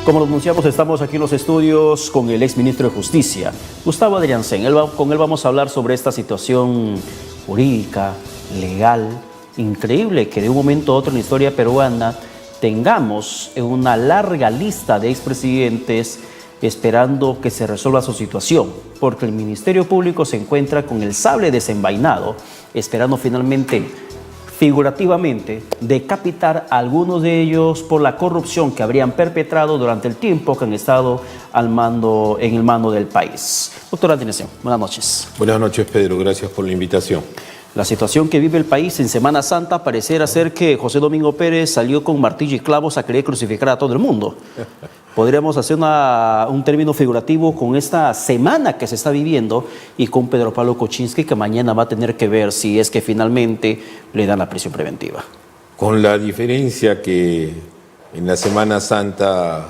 Como lo anunciamos, estamos aquí en los estudios con el exministro de Justicia, Gustavo Adriancén. Con él vamos a hablar sobre esta situación jurídica, legal, increíble que de un momento a otro en la historia peruana tengamos una larga lista de expresidentes esperando que se resuelva su situación, porque el Ministerio Público se encuentra con el sable desenvainado, esperando finalmente, figurativamente, decapitar a algunos de ellos por la corrupción que habrían perpetrado durante el tiempo que han estado en el mando del país. Doctora Adriancén, buenas noches. Buenas noches, Pedro. Gracias por la invitación. La situación que vive el país en Semana Santa pareciera ser que José Domingo Pérez salió con martillo y clavos a querer crucificar a todo el mundo. Podríamos hacer un término figurativo con esta semana que se está viviendo y con Pedro Pablo Kuczynski, que mañana va a tener que ver si es que finalmente le dan la prisión preventiva. Con la diferencia que en la Semana Santa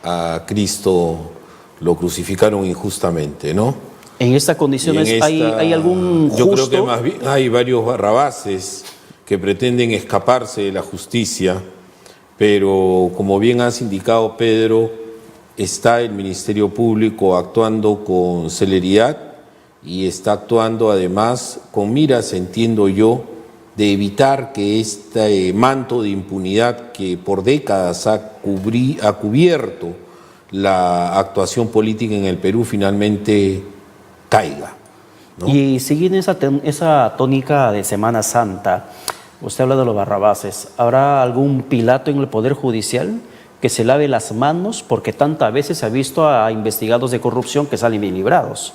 a Cristo lo crucificaron injustamente, ¿no? En estas condiciones ¿hay algún justo? Yo creo que más bien hay varios barrabases que pretenden escaparse de la justicia, pero como bien has indicado, Pedro, está el Ministerio Público actuando con celeridad y está actuando además con miras, entiendo yo, de evitar que este manto de impunidad que por décadas ha cubierto la actuación política en el Perú finalmente caiga, ¿no? Y siguiendo esa tónica de Semana Santa, usted habla de los barrabases. ¿Habrá algún Pilato en el Poder Judicial que se lave las manos? Porque tantas veces se ha visto a investigados de corrupción que salen bien librados.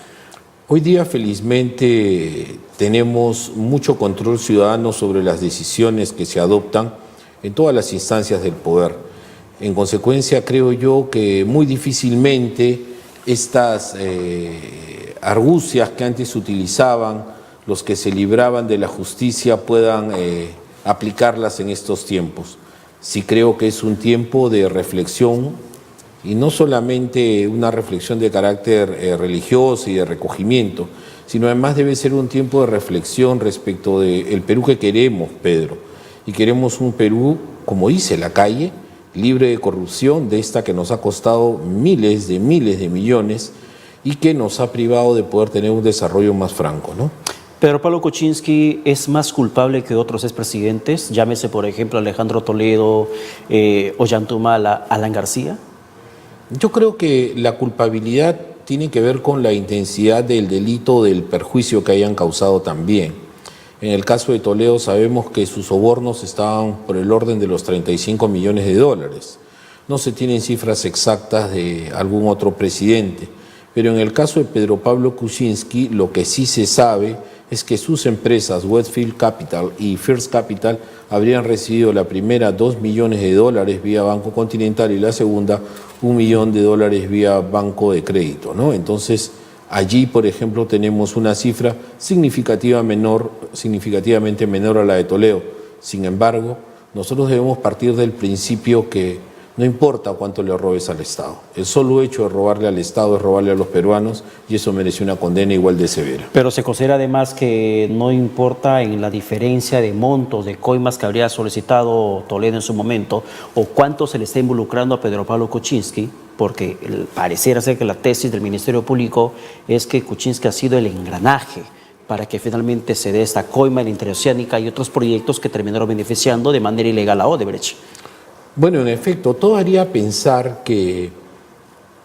Hoy día, felizmente, tenemos mucho control ciudadano sobre las decisiones que se adoptan en todas las instancias del poder. En consecuencia, creo yo que muy difícilmente estas argucias que antes utilizaban los que se libraban de la justicia puedan aplicarlas en estos tiempos. Sí creo que es un tiempo de reflexión, y no solamente una reflexión de carácter religioso y de recogimiento, sino además debe ser un tiempo de reflexión respecto del Perú que queremos, Pedro. Y queremos un Perú, como dice la calle, libre de corrupción, de esta que nos ha costado miles de millones y que nos ha privado de poder tener un desarrollo más franco, ¿no? Pedro Pablo Kuczynski es más culpable que otros expresidentes, llámese por ejemplo Alejandro Toledo, Ollantumala, Alan García. Yo creo que la culpabilidad tiene que ver con la intensidad del delito, del perjuicio que hayan causado también. En el caso de Toledo sabemos que sus sobornos estaban por el orden de los 35 millones de dólares. No se tienen cifras exactas de algún otro presidente, pero en el caso de Pedro Pablo Kuczynski lo que sí se sabe es que sus empresas Westfield Capital y First Capital habrían recibido la primera 2 millones de dólares vía Banco Continental y la segunda 1 millón de dólares vía Banco de Crédito, ¿no? Entonces, allí, por ejemplo, tenemos una cifra significativamente menor a la de Toledo. Sin embargo, nosotros debemos partir del principio que no importa cuánto le robes al Estado. El solo hecho de robarle al Estado es robarle a los peruanos y eso merece una condena igual de severa. Pero se considera además que no importa en la diferencia de montos, de coimas que habría solicitado Toledo en su momento o cuánto se le está involucrando a Pedro Pablo Kuczynski, porque pareciera ser que la tesis del Ministerio Público es que Kuczynski ha sido el engranaje para que finalmente se dé esta coima en la interoceánica y otros proyectos que terminaron beneficiando de manera ilegal a Odebrecht. Bueno, en efecto, todo haría pensar que,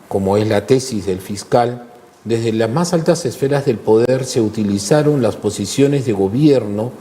como es la tesis del fiscal, desde las más altas esferas del poder se utilizaron las posiciones de gobierno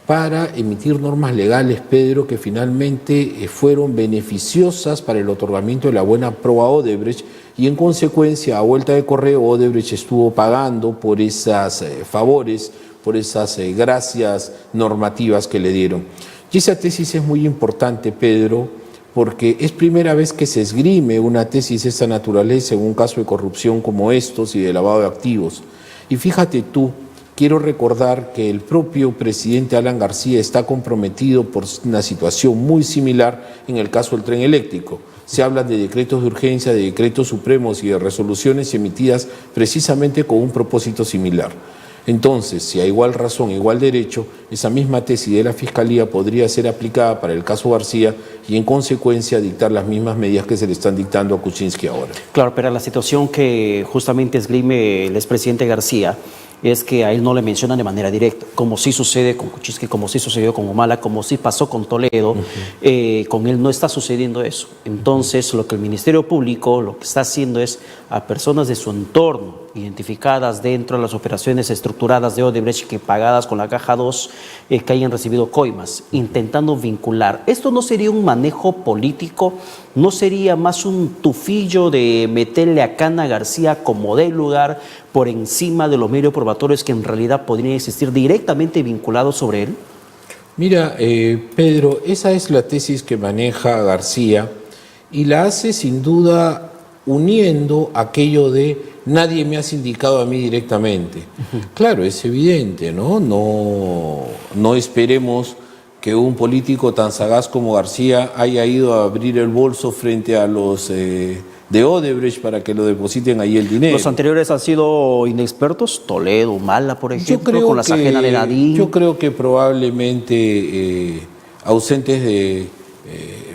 para emitir normas legales, Pedro, que finalmente fueron beneficiosas para el otorgamiento de la buena proa a Odebrecht y en consecuencia, a vuelta de correo, Odebrecht estuvo pagando por esos favores, por esas gracias normativas que le dieron. Y esa tesis es muy importante, Pedro, porque es primera vez que se esgrime una tesis de esta naturaleza en un caso de corrupción como estos y de lavado de activos. Y fíjate tú, quiero recordar que el propio presidente Alan García está comprometido por una situación muy similar en el caso del tren eléctrico. Se habla de decretos de urgencia, de decretos supremos y de resoluciones emitidas precisamente con un propósito similar. Entonces, si a igual razón, igual derecho, esa misma tesis de la Fiscalía podría ser aplicada para el caso García y en consecuencia dictar las mismas medidas que se le están dictando a Kuczynski ahora. Claro, pero la situación que justamente esgrime el expresidente García es que a él no le mencionan de manera directa, como sí sucede con Kuczynski, como sí sucedió con Humala, como sí pasó con Toledo, con él no está sucediendo eso. Entonces, lo que el Ministerio Público lo que está haciendo es a personas de su entorno, identificadas dentro de las operaciones estructuradas de Odebrecht que pagadas con la caja 2 que hayan recibido coimas, intentando vincular. ¿Esto no sería un manejo político? ¿No sería más un tufillo de meterle a Cana García como de lugar por encima de los medios probatorios que en realidad podrían existir directamente vinculados sobre él? Mira, Pedro, esa es la tesis que maneja García y la hace sin duda uniendo aquello de nadie me ha sindicado a mí directamente. Claro, es evidente, ¿no? No esperemos que un político tan sagaz como García haya ido a abrir el bolso frente a los de Odebrecht para que lo depositen ahí el dinero. ¿Los anteriores han sido inexpertos? Toledo, Humala, por ejemplo, con la Sajena de Nadine. Yo creo que probablemente ausentes de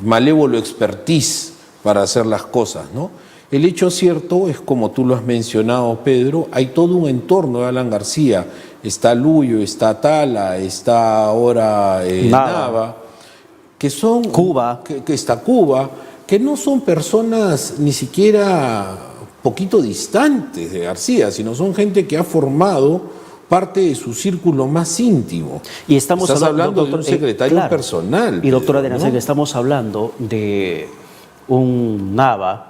malévolo expertise para hacer las cosas, ¿no? El hecho cierto es, como tú lo has mencionado, Pedro, hay todo un entorno de Alan García. Está Luyo, está Tala, está ahora Nava, que son... Cuba. Que está Cuba, que no son personas ni siquiera poquito distantes de García, sino son gente que ha formado parte de su círculo más íntimo. Y estás hablando de un secretario claro, personal. Y doctora de ¿no? Nacer, estamos hablando de un Nava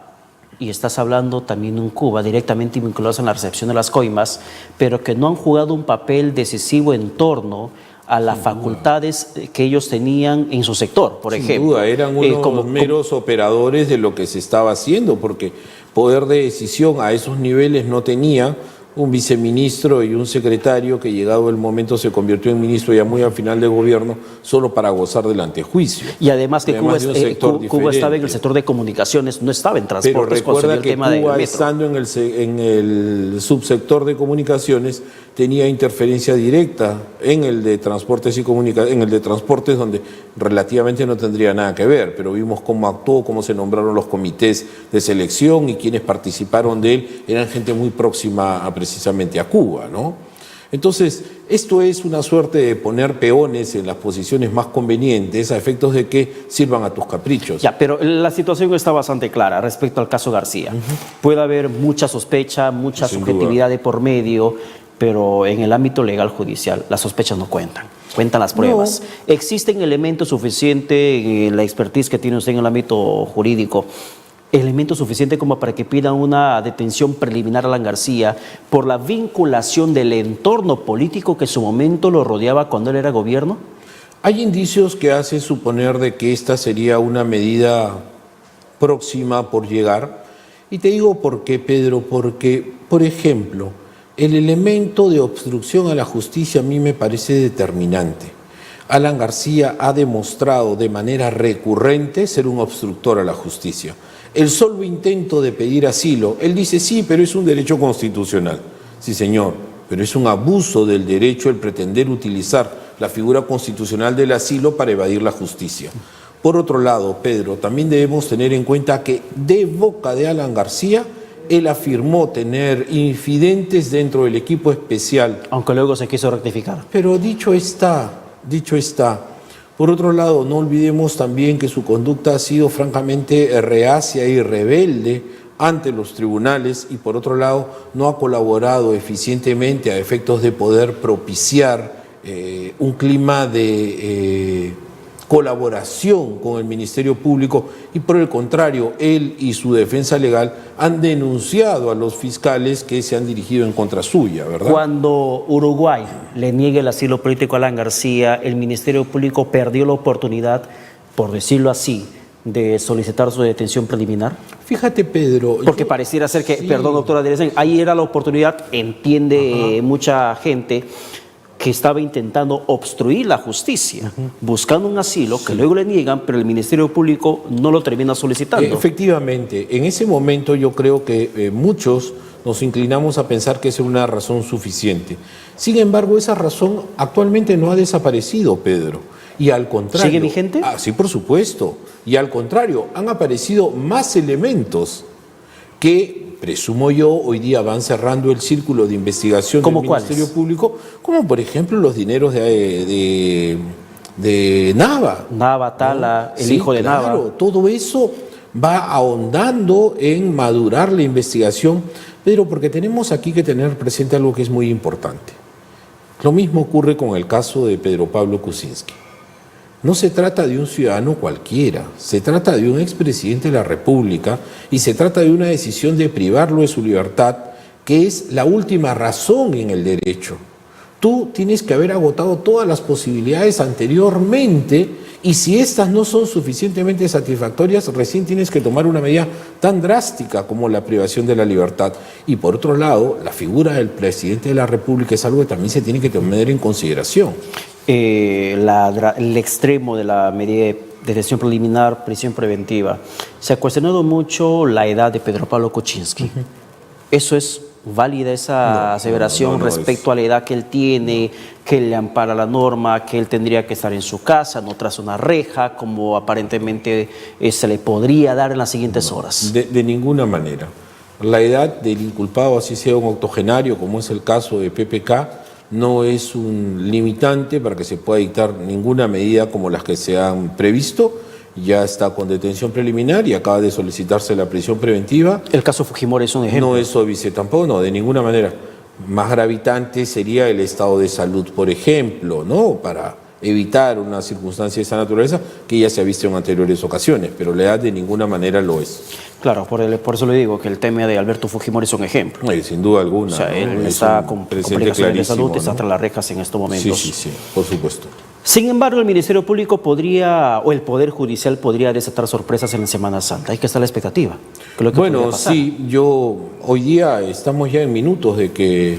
y estás hablando también de un Cuba directamente vinculados en la recepción de las coimas, pero que no han jugado un papel decisivo en torno a las facultades que ellos tenían en su sector, por ejemplo. Sin duda, eran unos meros operadores de lo que se estaba haciendo, porque poder de decisión a esos niveles no tenía un viceministro y un secretario que llegado el momento se convirtió en ministro ya muy al final de gobierno solo para gozar del antejuicio. Y además que Cuba estaba en el sector de comunicaciones, no estaba en transportes. Pero recuerda que Cuba, estando en el subsector de comunicaciones, tenía interferencia directa en el de transportes y en el de transportes, donde relativamente no tendría nada que ver, pero vimos cómo actuó, cómo se nombraron los comités de selección y quienes participaron de él eran gente muy próxima precisamente a Cuba, ¿no? Entonces, esto es una suerte de poner peones en las posiciones más convenientes a efectos de que sirvan a tus caprichos. Ya, pero la situación está bastante clara respecto al caso García. Puede haber mucha sospecha, mucha subjetividad de por medio, pero en el ámbito legal judicial las sospechas no cuentan, cuentan las pruebas. No. ¿Existen elementos suficientes en la expertise que tiene usted en el ámbito jurídico, elementos suficientes como para que pidan una detención preliminar a Alan García por la vinculación del entorno político que en su momento lo rodeaba cuando él era gobierno? Hay indicios que hacen suponer de que esta sería una medida próxima por llegar. Y te digo por qué, Pedro, porque, por ejemplo, el elemento de obstrucción a la justicia a mí me parece determinante. Alan García ha demostrado de manera recurrente ser un obstructor a la justicia. El solo intento de pedir asilo, él dice sí, pero es un derecho constitucional. Sí, señor, pero es un abuso del derecho el pretender utilizar la figura constitucional del asilo para evadir la justicia. Por otro lado, Pedro, también debemos tener en cuenta que de boca de Alan García, él afirmó tener infidentes dentro del equipo especial. Aunque luego se quiso rectificar. Pero dicho está. Por otro lado, no olvidemos también que su conducta ha sido francamente reacia y rebelde ante los tribunales y por otro lado no ha colaborado eficientemente a efectos de poder propiciar un clima de colaboración con el Ministerio Público y por el contrario, él y su defensa legal han denunciado a los fiscales que se han dirigido en contra suya, ¿verdad? Cuando Uruguay le niegue el asilo político a Alan García, el Ministerio Público perdió la oportunidad, por decirlo así, de solicitar su detención preliminar. Fíjate, Pedro. Porque pareciera ser que, perdón, doctora Deresen, ahí era la oportunidad, entiende mucha gente, que estaba intentando obstruir la justicia, buscando un asilo que luego le niegan, pero el Ministerio Público no lo termina solicitando. Efectivamente, en ese momento yo creo que muchos nos inclinamos a pensar que es una razón suficiente. Sin embargo, esa razón actualmente no ha desaparecido, Pedro. Y al contrario... ¿Sigue vigente? Sí, por supuesto. Y al contrario, han aparecido más elementos que, presumo yo, hoy día van cerrando el círculo de investigación del Ministerio Público, como por ejemplo los dineros de Nava. Nava, Tala, ¿no? El hijo de Nava. Claro, todo eso va ahondando en madurar la investigación, pero porque tenemos aquí que tener presente algo que es muy importante. Lo mismo ocurre con el caso de Pedro Pablo Kuczynski. No se trata de un ciudadano cualquiera, se trata de un expresidente de la República y se trata de una decisión de privarlo de su libertad, que es la última razón en el derecho. Tú tienes que haber agotado todas las posibilidades anteriormente y si estas no son suficientemente satisfactorias, recién tienes que tomar una medida tan drástica como la privación de la libertad. Y por otro lado, la figura del presidente de la República es algo que también se tiene que tener en consideración. El extremo de la medida de detención preliminar, prisión preventiva. Se ha cuestionado mucho la edad de Pedro Pablo Kuczynski. ¿Eso es válida esa aseveración respecto a la edad que él tiene, que le ampara la norma, que él tendría que estar en su casa, no tras una reja, como aparentemente se le podría dar en las siguientes horas? De ninguna manera. La edad del inculpado, así sea un octogenario, como es el caso de PPK, no es un limitante para que se pueda dictar ninguna medida como las que se han previsto. Ya está con detención preliminar y acaba de solicitarse la prisión preventiva. ¿El caso Fujimori es un ejemplo? No es óbice tampoco, no, de ninguna manera. Más gravitante sería el estado de salud, por ejemplo, ¿no? Para evitar una circunstancia de esa naturaleza que ya se ha visto en anteriores ocasiones, pero la edad de ninguna manera lo es. Claro, por eso le digo que el tema de Alberto Fujimori es un ejemplo. Sin duda alguna. O sea, él ¿no? está con complicaciones de salud, está tras las rejas en estos momentos. Sí, por supuesto. Sin embargo, el Ministerio Público podría, o el Poder Judicial podría desatar sorpresas en la Semana Santa. Hay que estar a la expectativa. Bueno, sí, hoy día estamos ya en minutos de que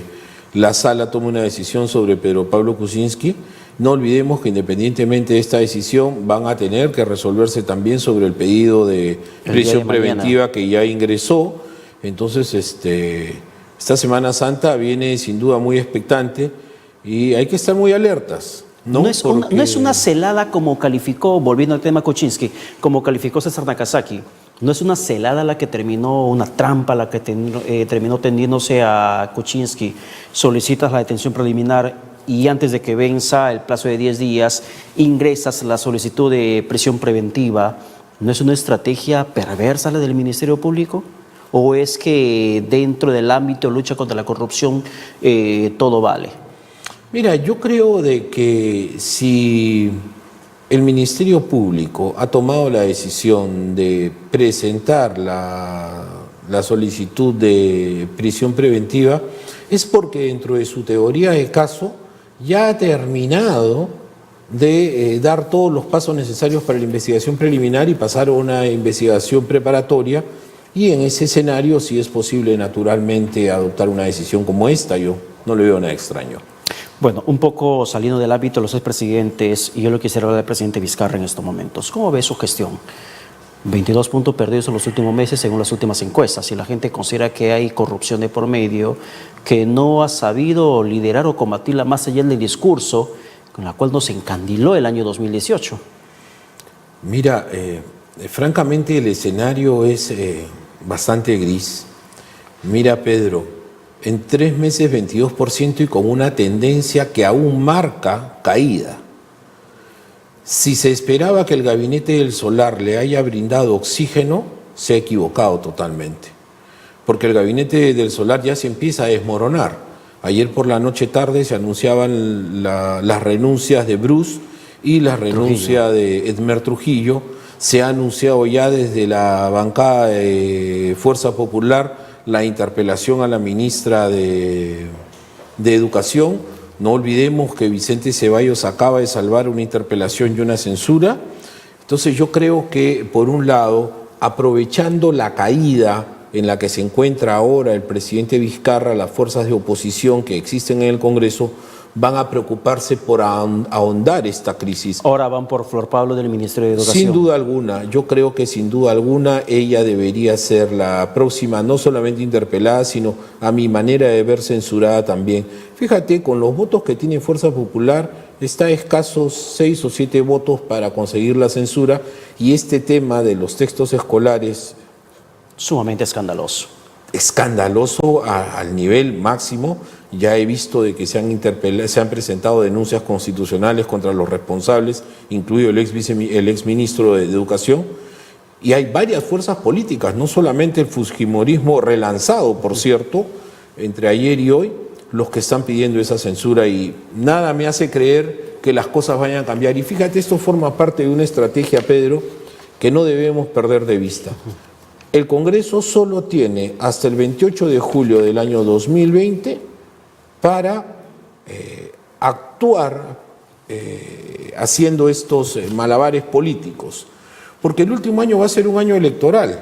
la Sala tome una decisión sobre Pedro Pablo Kuczynski. No olvidemos que independientemente de esta decisión van a tener que resolverse también sobre el pedido de prisión preventiva que ya ingresó. Entonces, esta Semana Santa viene sin duda muy expectante y hay que estar muy alertas. No es una celada como calificó, volviendo al tema Kuczynski, como calificó César Nakazaki. No es una celada la que terminó, una trampa la que terminó tendiéndose a Kuczynski. Solicitas la detención preliminar y antes de que venza el plazo de 10 días, ingresas la solicitud de prisión preventiva. ¿No es una estrategia perversa la del Ministerio Público? ¿O es que dentro del ámbito de lucha contra la corrupción todo vale? Mira, yo creo de que si el Ministerio Público ha tomado la decisión de presentar la solicitud de prisión preventiva, es porque dentro de su teoría de caso ya ha terminado de dar todos los pasos necesarios para la investigación preliminar y pasar a una investigación preparatoria, y en ese escenario sí es posible naturalmente adoptar una decisión como esta. Yo no le veo nada extraño. Bueno, un poco saliendo del ámbito de los expresidentes, y yo lo quisiera hablar del presidente Vizcarra en estos momentos. ¿Cómo ve su gestión? 22 puntos perdidos en los últimos meses según las últimas encuestas, y la gente considera que hay corrupción de por medio, que no ha sabido liderar o combatirla más allá del discurso con la cual nos encandiló el año 2018. Mira, francamente el escenario es bastante gris. Mira, Pedro, en 3 meses 22% y con una tendencia que aún marca caída. Si se esperaba que el gabinete del Solar le haya brindado oxígeno, se ha equivocado totalmente. Porque el gabinete del Solar ya se empieza a desmoronar. Ayer por la noche tarde se anunciaban las renuncias de Bruce y la renuncia de Edmer Trujillo. Se ha anunciado ya desde la bancada de Fuerza Popular la interpelación a la ministra de Educación. No olvidemos que Vicente Ceballos acaba de salvar una interpelación y una censura. Entonces yo creo que, por un lado, aprovechando la caída en la que se encuentra ahora el presidente Vizcarra, las fuerzas de oposición que existen en el Congreso van a preocuparse por ahondar esta crisis. Ahora van por Flor Pablo del Ministerio de Educación. Sin duda alguna, yo creo que sin duda alguna ella debería ser la próxima, no solamente interpelada, sino a mi manera de ver censurada también. Fíjate, con los votos que tiene Fuerza Popular, está a escasos 6 o 7 votos para conseguir la censura, y este tema de los textos escolares... Sumamente escandaloso. Escandaloso al nivel máximo. Ya he visto de que se han presentado denuncias constitucionales contra los responsables, incluido el ex ministro de Educación, y hay varias fuerzas políticas, no solamente el fujimorismo relanzado, por cierto, entre ayer y hoy, los que están pidiendo esa censura, y nada me hace creer que las cosas vayan a cambiar. Y fíjate, esto forma parte de una estrategia, Pedro, que no debemos perder de vista. El Congreso solo tiene hasta el 28 de julio del año 2020 para actuar haciendo estos malabares políticos, porque el último año va a ser un año electoral.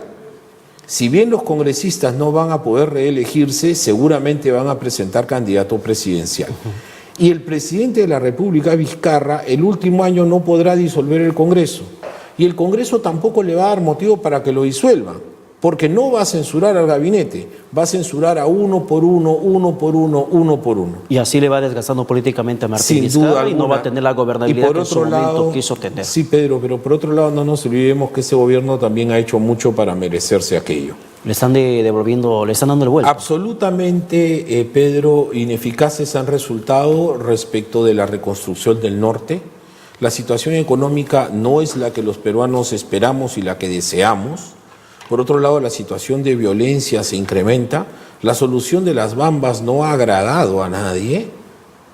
Si bien los congresistas no van a poder reelegirse, seguramente van a presentar candidato presidencial. Y el presidente de la República, Vizcarra, el último año no podrá disolver el Congreso, y el Congreso tampoco le va a dar motivo para que lo disuelva, porque no va a censurar al gabinete, va a censurar a uno por uno. Y así le va desgastando políticamente a Martín Sin Vizcarra duda y no va a tener la gobernabilidad que en su momento quiso tener. Sí, Pedro, pero por otro lado no nos olvidemos que ese gobierno también ha hecho mucho para merecerse aquello. Le están devolviendo, le están dando el vuelto. Absolutamente, Pedro, ineficaces han resultado respecto de la reconstrucción del norte. La situación económica no es la que los peruanos esperamos y la que deseamos. Por otro lado, la situación de violencia se incrementa. La solución de las Bambas no ha agradado a nadie.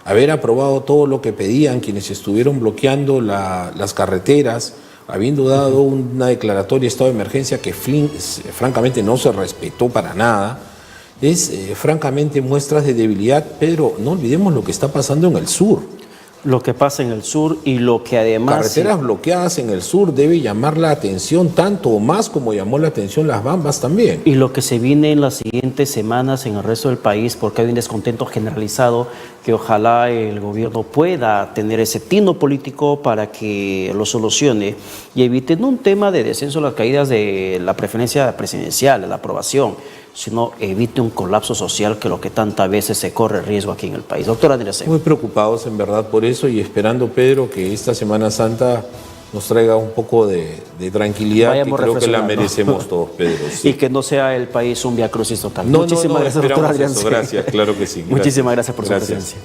Haber aprobado todo lo que pedían quienes estuvieron bloqueando las carreteras, habiendo dado una declaratoria de estado de emergencia que francamente no se respetó para nada, es francamente muestras de debilidad. Pedro, no olvidemos lo que está pasando en el sur. Lo que pasa en el sur y lo que además... Carreteras bloqueadas en el sur debe llamar la atención tanto o más como llamó la atención las Bambas también. Y lo que se viene en las siguientes semanas en el resto del país, porque hay un descontento generalizado que ojalá el gobierno pueda tener ese tino político para que lo solucione y evite no un tema de descenso de las caídas de la preferencia presidencial, de la aprobación, sino evite un colapso social que lo que tantas veces se corre riesgo aquí en el país. Doctora Andrés. Muy preocupados en verdad por eso y esperando, Pedro, que esta Semana Santa nos traiga un poco de tranquilidad. Vayamos que creo que la merecemos todos, Pedro. Sí. Y que no sea el país un viacrucis total. No, Muchísimas gracias, doctora Adrián. Gracias, claro que sí. Muchísimas gracias por su presencia.